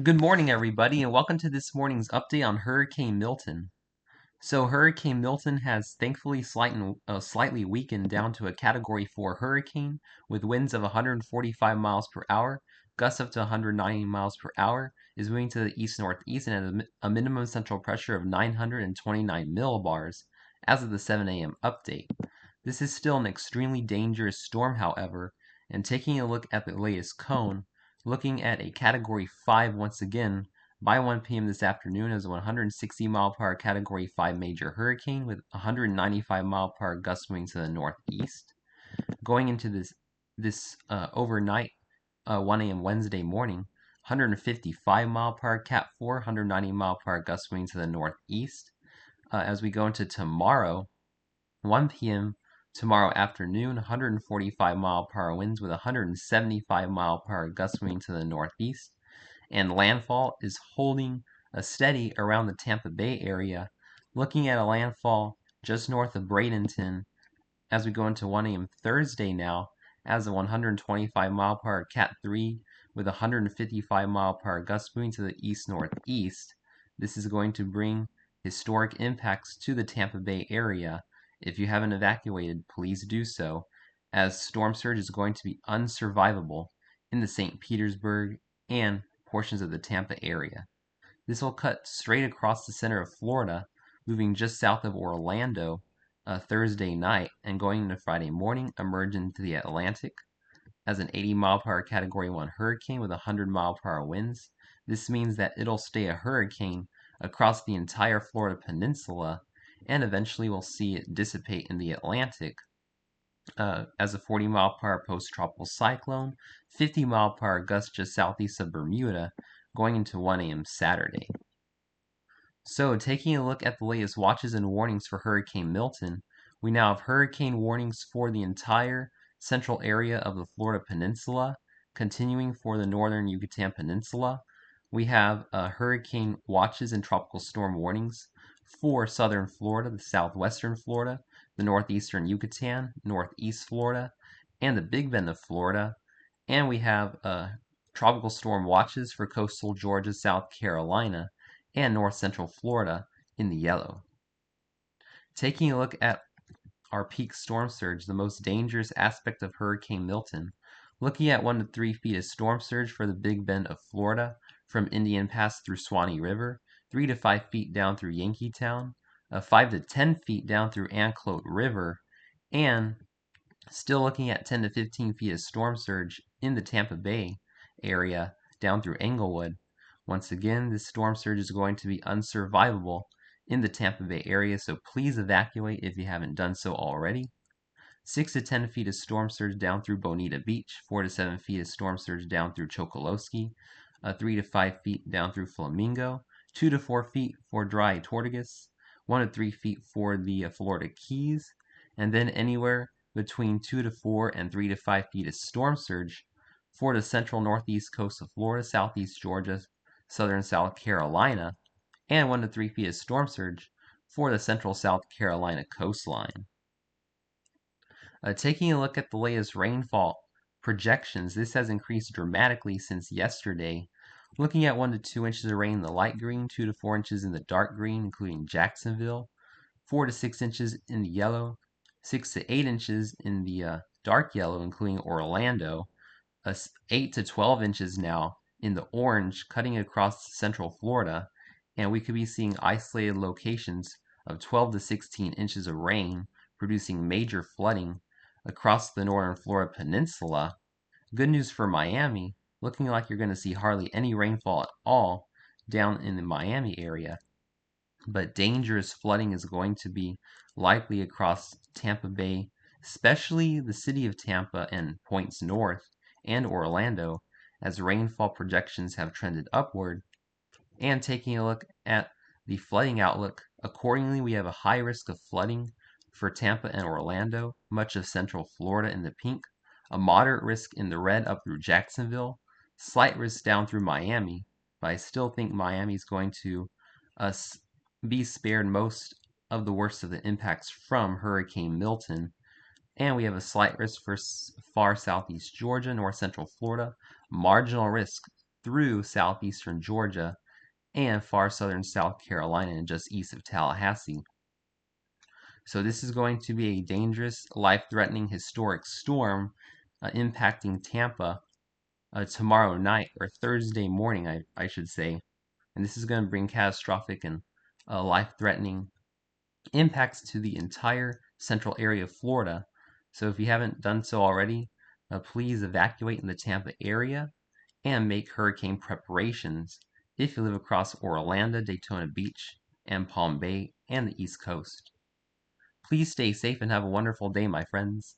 Good morning, everybody, and welcome to this morning's update on Hurricane Milton. So, Hurricane Milton has thankfully slightly weakened down to a Category 4 hurricane with winds of 145 miles per hour, gusts up to 190 miles per hour, is moving to the east-northeast, and has a minimum central pressure of 929 millibars as of the 7 a.m. update. This is still an extremely dangerous storm, however, and taking a look at the latest cone, looking at a Category 5 once again, by 1 p.m. this afternoon as a 160 mile per hour Category 5 major hurricane with 195 mile per hour gusts moving to the northeast. Going into this overnight, 1 a.m. Wednesday morning, 155 mile per hour Cat 4, 190 mile per hour gusts moving to the northeast. As we go into tomorrow, 1 p.m. tomorrow afternoon, 145 mile per hour winds with 175 mile per hour gusts moving to the northeast. And landfall is holding a steady around the Tampa Bay area, looking at a landfall just north of Bradenton as we go into 1 a.m. Thursday now as a 125 mile per hour Cat 3 with 155 mile per hour gusts moving to the east-northeast. This is going to bring historic impacts to the Tampa Bay area. If you haven't evacuated, please do so, as storm surge is going to be unsurvivable in the St. Petersburg and portions of the Tampa area. This will cut straight across the center of Florida, moving just south of Orlando Thursday night and going into Friday morning, emerge into the Atlantic as an 80 mile per hour Category 1 hurricane with 100 mile per hour winds. This means that it'll stay a hurricane across the entire Florida peninsula, and eventually we'll see it dissipate in the Atlantic as a 40 mile per hour post-tropical cyclone, 50 mile per hour gust just southeast of Bermuda, going into 1 a.m. Saturday. So, taking a look at the latest watches and warnings for Hurricane Milton, we now have hurricane warnings for the entire central area of the Florida Peninsula, continuing for the northern Yucatan Peninsula. We have hurricane watches and tropical storm warnings for southern Florida, the southwestern Florida, the northeastern Yucatan, northeast Florida, and the Big Bend of Florida. And we have tropical storm watches for coastal Georgia, South Carolina, and north central Florida in the yellow. Taking a look at our peak storm surge, the most dangerous aspect of Hurricane Milton, looking at 1 to 3 feet of storm surge for the Big Bend of Florida from Indian Pass through Swanee River, 3 to 5 feet down through Yankeetown, 5 to 10 feet down through Anclote River, and still looking at 10 to 15 feet of storm surge in the Tampa Bay area down through Englewood. Once again, this storm surge is going to be unsurvivable in the Tampa Bay area, so please evacuate if you haven't done so already. 6 to 10 feet of storm surge down through Bonita Beach, 4 to 7 feet of storm surge down through Chokoloskee, 3 to 5 feet down through Flamingo, 2 to 4 feet for Dry Tortugas, 1 to 3 feet for the Florida Keys, and then anywhere between 2 to 4 and 3 to 5 feet of storm surge for the central northeast coast of Florida, southeast Georgia, southern South Carolina, and 1 to 3 feet of storm surge for the central South Carolina coastline. Taking a look at the latest rainfall projections, this has increased dramatically since yesterday. Looking at 1 to 2 inches of rain in the light green, 2 to 4 inches in the dark green, including Jacksonville, 4 to 6 inches in the yellow, 6 to 8 inches in the dark yellow, including Orlando, 8 to 12 inches now in the orange, cutting across central Florida, and we could be seeing isolated locations of 12 to 16 inches of rain, producing major flooding across the northern Florida peninsula. Good news for Miami, looking like you're going to see hardly any rainfall at all down in the Miami area, but dangerous flooding is going to be likely across Tampa Bay, especially the city of Tampa and points north, and Orlando, as rainfall projections have trended upward. And taking a look at the flooding outlook, accordingly, we have a high risk of flooding for Tampa and Orlando, much of central Florida in the pink, a moderate risk in the red up through Jacksonville, slight risk down through Miami, but I still think Miami is going to be spared most of the worst of the impacts from Hurricane Milton. And we have a slight risk for far southeast Georgia, north central Florida, marginal risk through southeastern Georgia and far southern South Carolina and just east of Tallahassee. So this is going to be a dangerous, life-threatening, historic storm impacting Tampa tomorrow night, or Thursday morning, I should say. And this is going to bring catastrophic and life-threatening impacts to the entire central area of Florida. So if you haven't done so already, please evacuate in the Tampa area and make hurricane preparations if you live across Orlando, Daytona Beach, and Palm Bay, and the East Coast. Please stay safe and have a wonderful day, my friends.